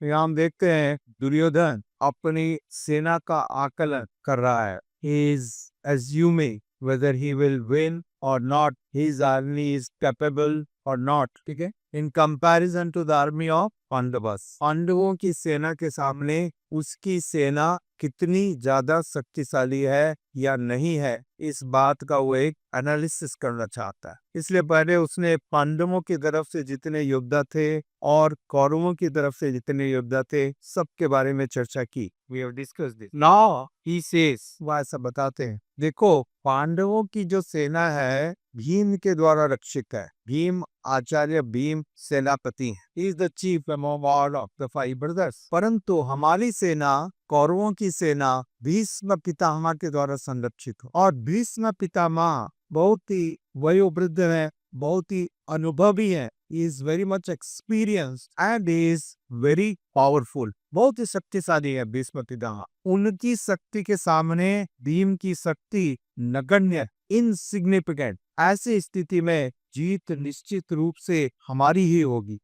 यहाँ हम देखते हैं दुर्योधन अपनी सेना का आकलन कर रहा है। He is assuming whether he will win or not, his army is capable or not, ठीक है। In comparison to the army of Pandavas, पांडवों की सेना के सामने उसकी सेना कितनी ज्यादा शक्तिशाली है या नहीं है, इस बात का वो एक एनालिसिस करना चाहता है। इसलिए पहले उसने पांडवों की तरफ से जितने योद्धा थे और कौरवों की तरफ से जितने योद्धा थे सबके बारे में चर्चा की। We have discussed this. Now he says, वह ऐसा बताते हैं, देखो पांडवों की जो सेना है भीम के द्वारा रक्षित है। भीम आचार्य भीम सेनापति है। He is the chief among all of the five brothers. परंतु हमारी सेना, कौरवों की सेना भीष्म पितामह के द्वारा संरक्षित हो, और भीष्म पितामह बहुत ही वयोवृद्ध है, बहुत ही अनुभवी है। He is very much experienced and he is very powerful. बहुत ही शक्तिशाली है भीष्म पितामह। उनकी शक्ति के सामने भीम की शक्ति नगण्य, इनसिग्निफिकेंट। ऐसी स्थिति में जीत निश्चित रूप से हमारी ही होगी।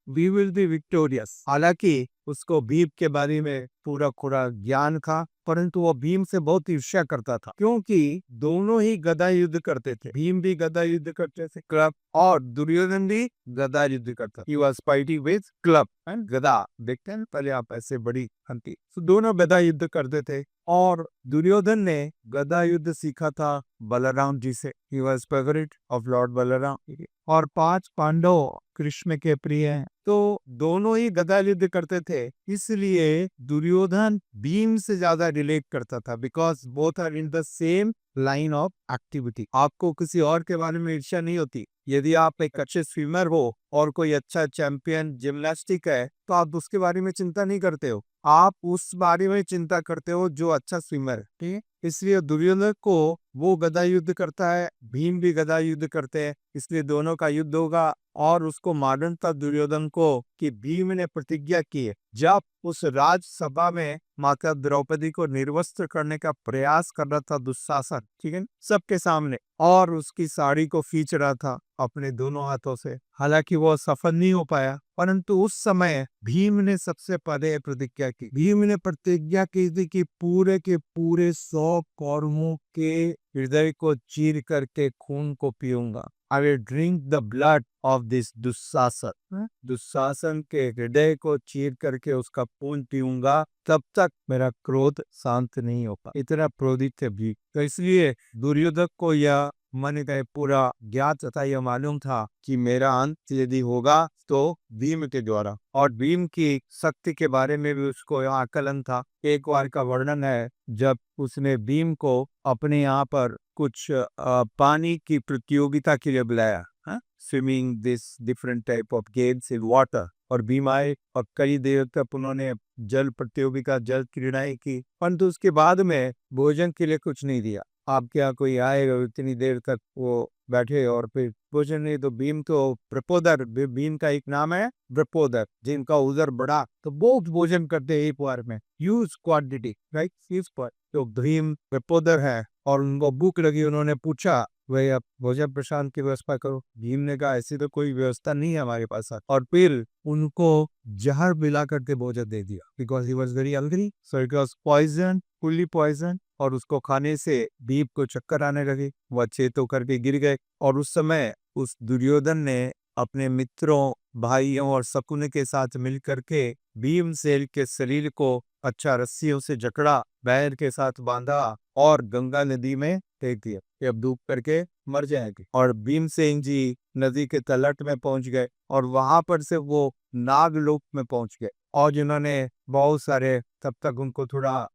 We will be victorious. हालांकि उसको भीम के बारे में पूरा ज्ञान था, परंतु वो भीम से बहुत ईर्ष्या करता था, क्योंकि दोनों ही गदा युद्ध करते थे। भीम भी गदा युद्ध करते थे क्लब, और दुर्योधन भी गदा युद्ध करता। He was fighting with club and गदा। देखते हैं पहले आप ऐसे बड़ी हंती, तो दोनों गदा युद्ध करते थे। और दुर्योधन ने गदा युद्ध सीखा था बलराम जी से। He was favorite of Lord Balram. और 5 पांडव कृष्ण के प्रिय हैं, तो दोनों ही गदा युद्ध करते थे। इसलिए दुर्योधन भीम से ज्यादा रिलेट करता था, because both are in the same line of activity. आपको किसी और के बारे में ईर्ष्या नहीं होती। यदि आप एक अच्छे स्विमर हो और कोई अच्छा चैंपियन जिम्नास्टिक है, तो आप उसके बारे में चिंता नहीं करते हो, आप उस बारे में चिंता करते हो जो अच्छा स्विमर है, ठीक है। इसलिए दुर्योधन को वो गदा युद्ध करता है, भीम भी गदा युद्ध करते हैं, इसलिए दोनों का युद्ध होगा। और उसको मालूम था दुर्योधन को कि भीम ने प्रतिज्ञा की है, जब उस राजसभा में माता द्रौपदी को निर्वस्त्र करने का प्रयास कर रहा था दुशासन, ठीक है, सबके सामने, और उसकी साड़ी को खींच रहा था अपने दोनों हाथों से। हालांकि वो सफल नहीं हो पाया, परंतु उस समय भीम ने सबसे पहले प्रतिज्ञा की। भीम ने प्रतिज्ञा की थी कि पूरे के पूरे 100 कौरवों के हृदय को चीर करके खून को पीऊंगा। I will drink the blood of this Dushasan. Dushasan के हृदय को चीर करके उसका खून पीऊंगा, तब तक मेरा क्रोध शांत नहीं होगा। इतना क्रोधित है भीम। तो इसलिए दुर्योधन को यह मन का पूरा ज्ञात तथा यह मालूम था कि मेरा अंत यदि होगा तो भीम के द्वारा। और भीम की शक्ति के बारे में भी उसको यह आकलन था। एक बार का वर्णन है, जब उसने भीम को अपने यहाँ पर कुछ पानी की प्रतियोगिता के लिए बुलाया, swimming this different type of games in water, और भीम आए और कई देर तक उन्होंने जल प्रतियोगिता, जल क्रीड़ाएं की, परंतु उसके बाद में भोजन के लिए कुछ नहीं दिया। आपके यहाँ कोई आएगा, इतनी देर तक वो बैठे और फिर भोजन नहीं, तो भीम तो प्रपोदर, भीम का एक नाम है प्रपोदर, जिनका उदर बड़ा, तो बहुत भोजन करते हैं एक बार में, ह्यूज क्वांटिटी, राइट। तो भीम प्रपोदर है और उनको भूख लगी, उन्होंने पूछा वही आप भोजन प्रशांत की व्यवस्था करो। भीम ने कहा ऐसी तो कोई व्यवस्था नहीं है हमारे पास, और फिर उनको जहर मिला करके भोजन दे दिया, because he was very hungry, so it was poison, fully poison. और उसको खाने से भीम को चक्कर आने लगे, वह चेत होकर के गिर गए। और उस समय उस दुर्योधन ने अपने मित्रों, भाइयों और शकुन के साथ मिलकर के भीमसेन के शरीर को अच्छा रस्सियों से जकड़ा, बैर के साथ बांधा और गंगा नदी में फेंक दिया, कि अब डूब करके मर जाएंगे। और भीमसेन जी नदी के तलट में पहुंच गए, और वहां पर से वो नागलोक में पहुंच गए। और जिन्होंने बहुत सारे, तब तक उनको थोड़ा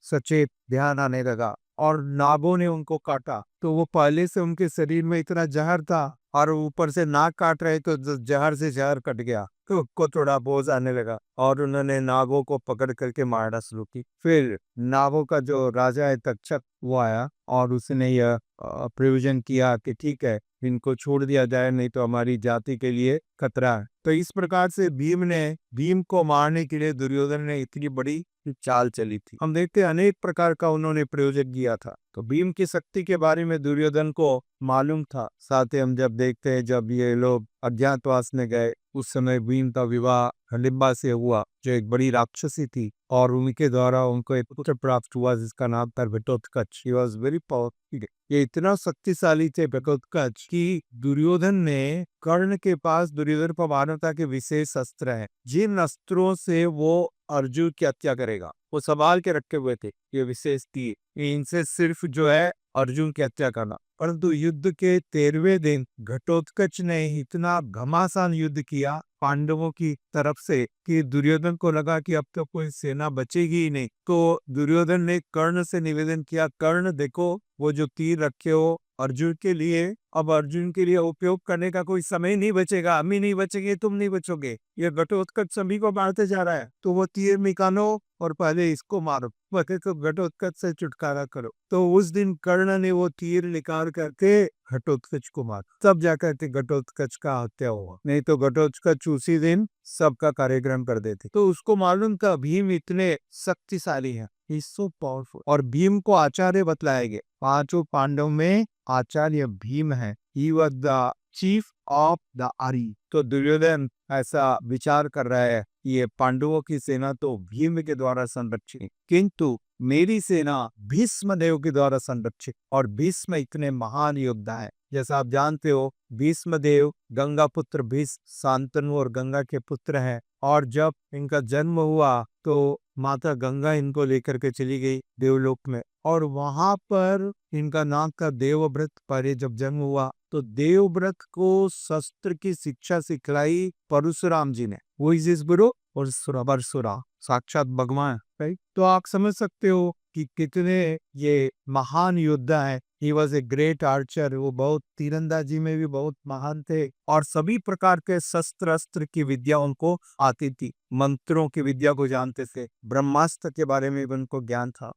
सचेत ध्यान आने लगा, और नागों ने उनको काटा, तो वो पहले से उनके शरीर में इतना जहर था, और ऊपर से नाग काट रहे तो जहर से जहर कट गया, तो उनको थोड़ा बोझ आने लगा, और उन्होंने नागों को पकड़ करके मारना शुरू की। फिर नागों का जो राजा है तक्षक, वो आया और उसने यह प्रयोजन किया कि ठीक है, इनको छोड़ दिया जाए, नहीं तो हमारी जाति के लिए खतरा है। तो इस प्रकार से भीम को मारने के लिए दुर्योधन ने इतनी बड़ी चाल चली थी। हम देखते हैं अनेक प्रकार का उन्होंने प्रयोजन किया था। तो भीम की शक्ति के बारे में दुर्योधन को मालूम था। साथ ही हम जब देखते हैं, जब ये लोग अज्ञातवास में गए, उस समय भीम का विवाह हडिम्बा से हुआ, जो एक बड़ी राक्षसी थी, और उनके द्वारा उनको एक पुत्र प्राप्त हुआ जिसका नाम था Ghatotkacha. He was very powerful. ये इतना शक्तिशाली थे घटोत्कच कि दुर्योधन ने कर्ण के पास, दुर्योधन को मानवता के विशेष अस्त्र हैं, जिन अस्त्रों से वो अर्जुन की हत्या करेगा वो संभाल के रखे हुए थे। ये विशेष तीर, इनसे सिर्फ जो है अर्जुन की हत्या करना। परंतु युद्ध के 13वें दिन घटोत्कच ने इतना घमासान युद्ध किया पांडवों की तरफ से कि दुर्योधन को लगा कि अब तो कोई सेना बचेगी ही नहीं। तो दुर्योधन ने कर्ण से निवेदन किया, कर्ण देखो वो जो तीर रखे हो अर्जुन के लिए, अब अर्जुन के लिए उपयोग करने का कोई समय नहीं बचेगा, हम ही नहीं बचेंगे, तुम नहीं बचोगे, ये घटोत्कच सभी को मारते जा रहा है, तो वो तीर निकालो और पहले इसको मारो, वह तो घटोत्कच से छुटकारा करो। तो उस दिन कर्ण ने वो तीर निकाल करके घटोत्कच को मार, तब जाकर के घटोत्कच का हत्या हुआ, नहीं तो घटोत्कच उसी दिन सबका कार्यक्रम कर देते। तो उसको मालूम था भीम इतने शक्तिशाली है, सो पावरफुल। और भीम को आचार्य बतलाए गए, पांचों पांडव में आचार्य भीम है। He was the chief of the army. तो दुर्योधन ऐसा विचार कर रहा है, ये पांडवों की सेना तो भीम के द्वारा संरक्षित, किंतु मेरी सेना भीष्म देव के द्वारा संरक्षित, और भीष्म इतने महान योद्धा है। जैसा आप जानते हो भीष्म देव गंगा पुत्र भीष्म, शांतनु और गंगा के पुत्र हैं, और जब इनका जन्म हुआ तो माता गंगा इनको लेकर के चली गई देवलोक में, और वहां पर इनका नाम था देवव्रत। पहले जब जन्म हुआ तो देवव्रत को शस्त्र की शिक्षा सिखलाई परशुराम जी ने। वो इस गुरु परशुराम साक्षात भगवान, राइट। तो आप समझ सकते हो कि कितने ये महान योद्धा है। He was a great Archer, वो बहुत तीरंदाजी में भी बहुत महान थे, और सभी प्रकार के शस्त्र अस्त्र की विद्या उनको आती थी, मंत्रों की विद्या को जानते थे, ब्रह्मास्त्र के बारे में भी उनको ज्ञान था।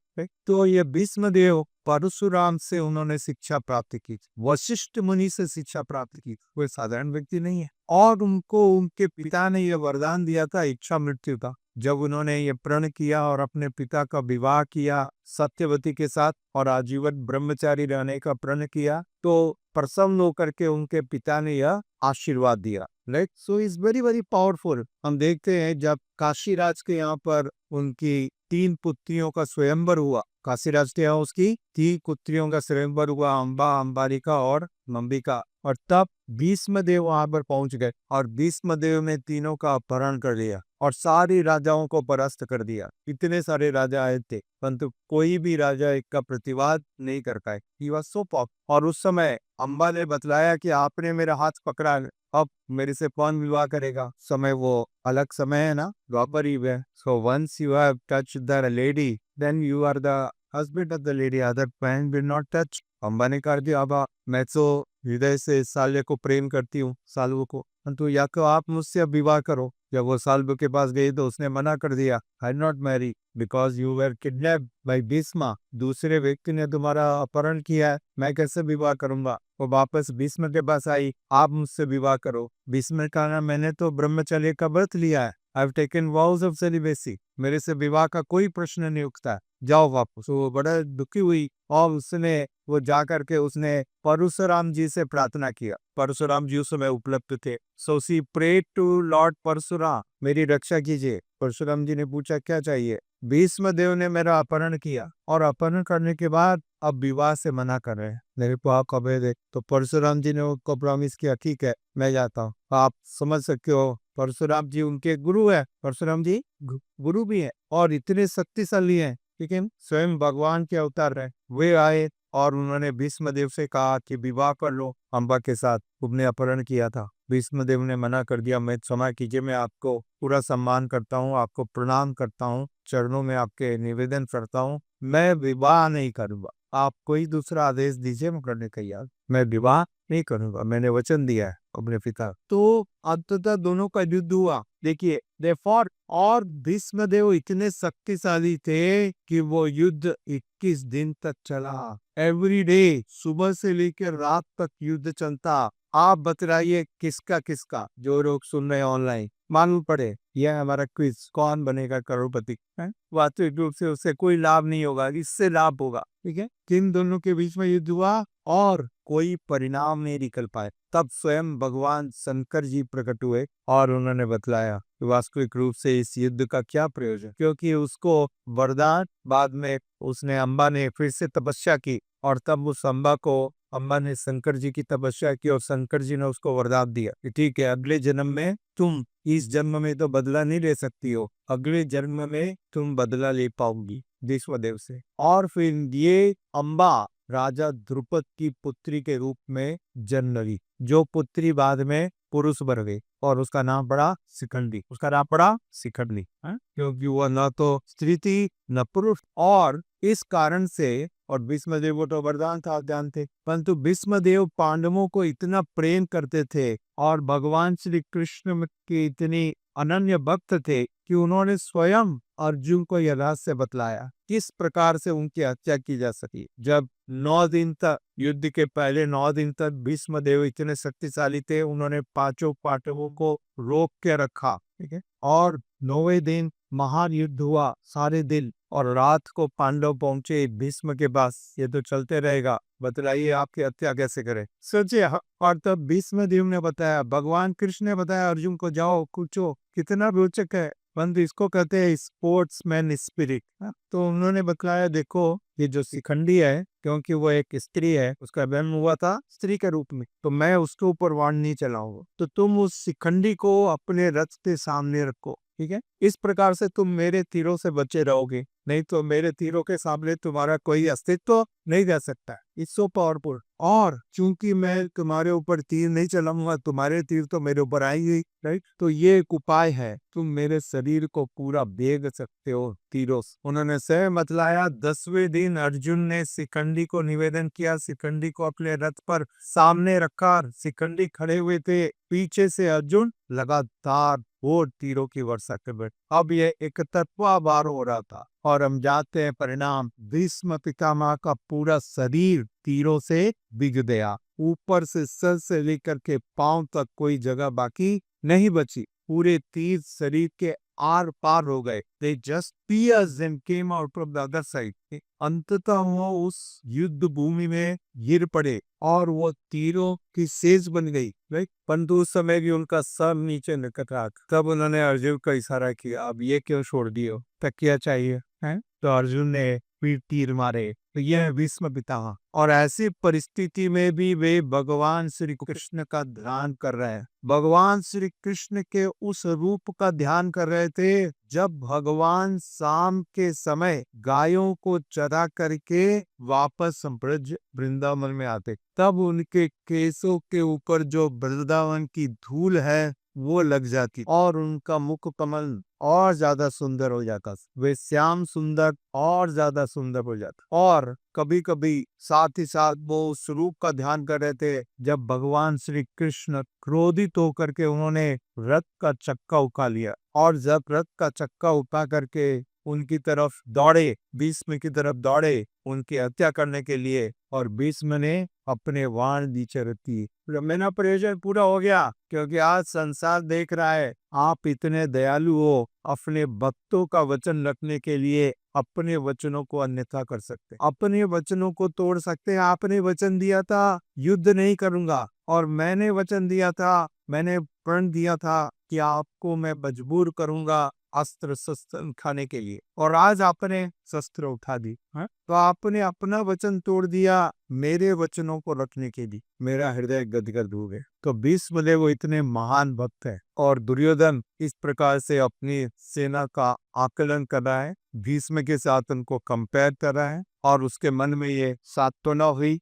तो ये भीष्म देव परशुराम से उन्होंने शिक्षा प्राप्त की, वशिष्ठ मुनि से शिक्षा प्राप्त की, कोई साधारण व्यक्ति नहीं है। और उनको उनके पिता ने यह वरदान दिया था इच्छा मृत्यु का, जब उन्होंने ये प्रण किया और अपने पिता का विवाह किया सत्यवती के साथ और आजीवन ब्रह्मचारी रहने का प्रण किया, तो प्रसन्न होकर के उनके पिता ने यह आशीर्वाद दिया। Right, so is very very powerful. हम देखते हैं जब काशीराज के यहाँ पर उनकी 3 पुत्रियों का स्वयंवर हुआ, काशीराज के यहाँ उसकी 3 पुत्रियों का स्वयंवर हुआ, अंबा, अंबालिका और मंबिका, और तब भीष्म देव वहां पर पहुंच गए, और भीष्म देव ने तीनों का अपहरण कर लिया और सारी राजाओं को परास्त कर दिया। इतने सारे राजा आए थे, परंतु कोई भी राजा एक का प्रतिवाद नहीं कर पाए। He was so powerful। और उस समय अंबा ने बतलाया कि आपने मेरा हाथ पकड़ा, अब मेरे से कौन विवाह करेगा। समय वो अलग समय है ना, द्वापर युग है। So once you have touch the lady, then you are the husband of the lady, other man will not touch. Amba ने कर दिया, अब मैं तो हृदय से साल्य को प्रेम करती हूँ, साल्व को, परंतु या तो आप मुझसे अब विवाह करो। जब वो साल्व के पास गई तो उसने मना कर दिया, I not marry because you were kidnapped by Bhishma, दूसरे व्यक्ति ने तुम्हारा अपहरण किया है, मैं कैसे विवाह करूंगा। वो वापस भीष्म के पास आई, आप मुझसे विवाह करो। भीष्म ने कहा, मैंने तो ब्रह्मचर्य का व्रत लिया है, I have taken vows of celibacy, मेरे से विवाह का कोई प्रश्न नहीं उठता, जाओ वापस। वो बड़ा दुखी हुई और उसने वो जा करके उसने परशुराम जी से प्रार्थना किया। परशुराम जी उस समय उपलब्ध थे। So she prayed to lord Parashuram, मेरी रक्षा कीजिए। परशुराम जी ने पूछा क्या चाहिए। भीष्म देव ने मेरा अपहरण किया और अपहरण करने के बाद अब विवाह से मना कर रहे हैं, मेरे को आप कबे दे। तो परशुराम जी ने उनको प्रॉमिस किया, ठीक है मैं जाता हूँ। आप समझ सकते हो परशुराम जी उनके गुरु है, परशुराम जी गुरु भी है और इतने शक्तिशाली हैं, लेकिन स्वयं भगवान के अवतार रहे। वे आए और उन्होंने भीष्म देव से कहा कि विवाह कर लो अंबा के साथ, तुमने अपहरण किया था। भीष्म देव ने मना कर दिया, मैं क्षमा कीजिए, मैं आपको पूरा सम्मान करता हूँ, आपको प्रणाम करता हूँ, चरणों में आपके निवेदन करता हूँ, मैं विवाह नहीं करूंगा। आप कोई दूसरा आदेश दीजिए, मैं करने का यार, मैं विवाह नहीं करूंगा, मैंने वचन दिया है अपने पिता। तो अंततः दोनों का युद्ध हुआ। देखिए दे फॉर, और भीष्म देव इतने शक्तिशाली थे कि वो युद्ध 21 दिन तक चला। एवरी डे सुबह से लेकर रात तक युद्ध चलता। आप बतलाइए किसका किसका, जो लोग सुन रहे हैं ऑनलाइन, मालूम पड़े यह हमारा क्विज कौन बनेगा करोड़पति है। वास्तविक रूप से उससे कोई लाभ नहीं होगा, इससे लाभ होगा। ठीक है, किन दोनों के बीच में युद्ध हुआ और कोई परिणाम नहीं निकल पाए, तब स्वयं भगवान शंकर जी प्रकट हुए और उन्होंने बतलाया कि वास्तविक रूप से इस युद्ध का क्या प्रयोजन, क्योंकि उसको वरदान, बाद में उसने अम्बा ने फिर से तपस्या की और तब उस अम्बा ने शंकर जी की तपस्या की और शंकर जी ने उसको वरदान दिया कि ठीक है, अगले जन्म में तुम, इस जन्म में तो बदला नहीं ले सकती हो, अगले जन्म में तुम बदला ले पाओगी विष्णुदेव से। और फिर ये अम्बा राजा द्रुपद की पुत्री के रूप में जन्म ली, जो पुत्री बाद में पुरुष बन गई और उसका नाम पड़ा शिखंडी। उसका नाम पड़ा शिखंडी, क्योंकि वह न तो स्त्री थी न पुरुष। और इस कारण से, और भीष्मदेव को तो वरदान था, जानते, परंतु भीष्मदेव पांडवों को इतना प्रेम करते थे और भगवान श्री कृष्ण के इतनी अनन्य भक्त थे कि उन्होंने स्वयं अर्जुन को यह रहस्य बतलाया किस प्रकार से उनकी हत्या की जा सकी। जब 9 दिन तक, युद्ध के पहले 9 दिन तक भीष्मदेव इतने शक्तिशाली थे, उन्होंने पांचों पांडवों को रोक के रखा। ठीक है, और 9वें दिन महान युद्ध हुआ सारे दिन, और रात को पांडव पहुंचे भीष्म के पास। ये तो चलते रहेगा, बतलाइए आपकी हत्या कैसे करें, सोचिए। और तब भीष्मदेव ने बताया, भगवान कृष्ण ने बताया अर्जुन को, जाओ कूदो। कितना रोचक है, परंतु इसको कहते हैं स्पोर्ट्समैन स्पिरिट। तो उन्होंने बतलाया, देखो ये जो शिखंडी है, क्योंकि वो एक स्त्री है, उसका जन्म हुआ था स्त्री के रूप में, तो मैं उसके ऊपर वाण नहीं चलाऊंगा, तो तुम उस शिखंडी को अपने रथ के सामने रखो। ठीक है, इस प्रकार से तुम मेरे तीरों से बचे रहोगे, नहीं तो मेरे तीरों के सामने तुम्हारा कोई अस्तित्व नहीं रह सकता। It's so powerful. और चूंकि मैं तुम्हारे ऊपर तीर नहीं चलाऊंगा, तुम्हारे तीर तो मेरे ऊपर आएंगे, राइट। तो ये एक उपाय है, तुम मेरे शरीर को पूरा बेग सकते हो तीरों से। उन्होंने स्वयं बतलाया। 10वें दिन अर्जुन ने शिखंडी को निवेदन किया, शिखंडी को अपने रथ पर सामने रखा, शिखंडी खड़े हुए थे, पीछे से अर्जुन लगातार वो तीरों की वर्षा कर बैठे। अब ये एक तरफा वार हो रहा था और हम जानते हैं परिणाम, भीष्म पितामह का पूरा शरीर तीरों से बिग गया, ऊपर से सर से लेकर के पांव तक कोई जगह बाकी नहीं बची, पूरे तीर शरीर के आर पार हो गए। They just pierced and came out from the other side. अंततः वो उस युद्ध भूमि में गिर पड़े और वो तीरों की सेज बन गई, राइट। परंतु उस समय भी उनका सर नीचे निकल रहा था। तब उन्होंने अर्जुन का इशारा किया, अब ये क्यों छोड़ दियो, तकिया चाहिए है। तो अर्जुन ने फिर तीर मारे। तो यह है भीष्म पितामह। और ऐसी परिस्थिति में भी वे भगवान श्री कृष्ण का ध्यान कर रहे हैं, भगवान श्री कृष्ण के उस रूप का ध्यान कर रहे थे जब भगवान शाम के समय गायों को चरा करके वापस ब्रज वृंदावन में आते, तब उनके केसों के ऊपर जो वृंदावन की धूल है वो लग जाती और उनका मुख कमल और ज्यादा सुंदर हो जाता, वे श्याम सुंदर और ज्यादा सुंदर हो जाता। और कभी कभी साथ ही साथ वो उस रूप का ध्यान कर रहे थे जब भगवान श्री कृष्ण क्रोधित होकर के उन्होंने रथ का चक्का उठा लिया, और जब रथ का चक्का उठा करके उनकी तरफ दौड़े, भीष्म की तरफ दौड़े उनकी हत्या करने के लिए, और भीष्म ने अपने वाण नीचे रखी। मेरा प्रयोजन पूरा हो गया, क्योंकि आज संसार देख रहा है आप इतने दयालु हो, अपने भक्तों का वचन रखने के लिए अपने वचनों को अन्यथा कर सकते, अपने वचनों को तोड़ सकते हैं। आपने वचन दिया था युद्ध नहीं करूंगा, और मैंने वचन दिया था, मैंने प्रण दिया था कि आपको मैं मजबूर करूंगा अस्त्र शस्त्र खाने के लिए, और आज आपने शस्त्र उठा दी है? तो आपने अपना वचन तोड़ दिया मेरे वचनों को रखने के लिए। मेरा हृदय गदगद हो गया। तो भीष्मदेव वो इतने महान भक्त है, और दुर्योधन इस प्रकार से अपनी सेना का आकलन कर रहा है, भीष्म के साथ उनको कंपेयर कर रहा है, और उसके मन में ये सांत्वना हुई